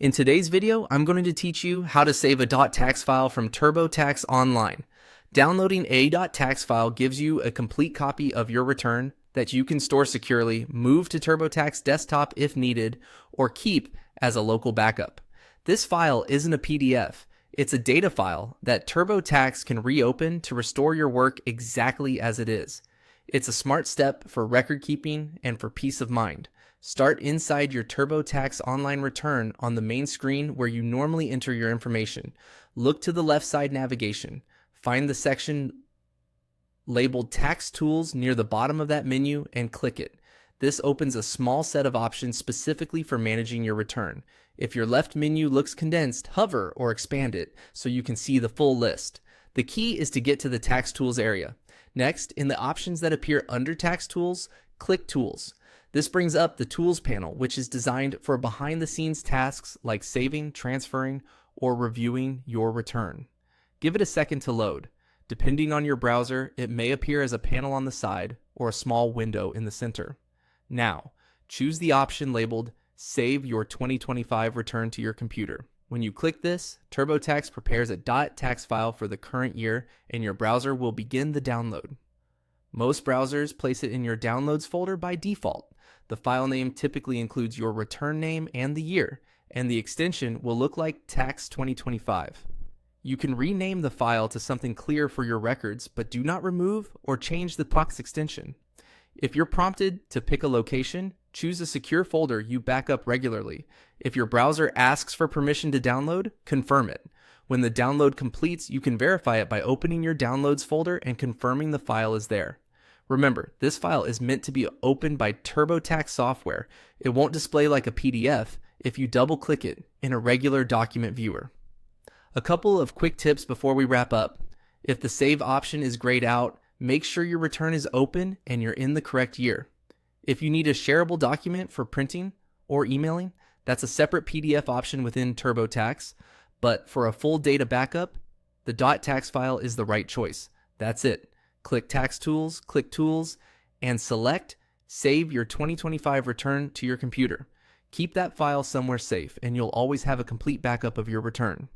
In today's video, I'm going to teach you how to save a .tax file from TurboTax Online. Downloading a.tax file gives you a complete copy of your return that you can store securely, move to TurboTax desktop if needed, or keep as a local backup. This file isn't a PDF. It's a data file that TurboTax can reopen to restore your work exactly as it is. It's a smart step for record keeping and for peace of mind. Start inside your TurboTax Online return on the main screen where you normally enter your information. Look to the left side navigation. Find the section labeled Tax Tools near the bottom of that menu and click it. This opens a small set of options specifically for managing your return. If your left menu looks condensed, hover or expand it so you can see the full list. The key is to get to the Tax Tools area. Next, in the options that appear under Tax Tools, click Tools. This brings up the Tools panel, which is designed for behind-the-scenes tasks like saving, transferring, or reviewing your return. Give it a second to load. Depending on your browser, it may appear as a panel on the side or a small window in the center. Now, choose the option labeled Save Your 2025 Return to your computer. When you click this, TurboTax prepares a .tax file for the current year, and your browser will begin the download. Most browsers place it in your Downloads folder by default. The file name typically includes your return name and the year, and the extension will look like Tax 2025. You can rename the file to something clear for your records, but do not remove or change the box extension. If you're prompted to pick a location, choose a secure folder you back up regularly. If your browser asks for permission to download, confirm it. When the download completes, you can verify it by opening your Downloads folder and confirming the file is there. Remember, this file is meant to be opened by TurboTax software. It won't display like a PDF if you double-click it in a regular document viewer. A couple of quick tips before we wrap up. If the Save option is grayed out, make sure your return is open and you're in the correct year. If you need a shareable document for printing or emailing, that's a separate PDF option within TurboTax. But for a full data backup, the .tax file is the right choice. That's it. Click Tax Tools, click Tools, and select Save Your 2025 Return to your computer. Keep that file somewhere safe, and you'll always have a complete backup of your return.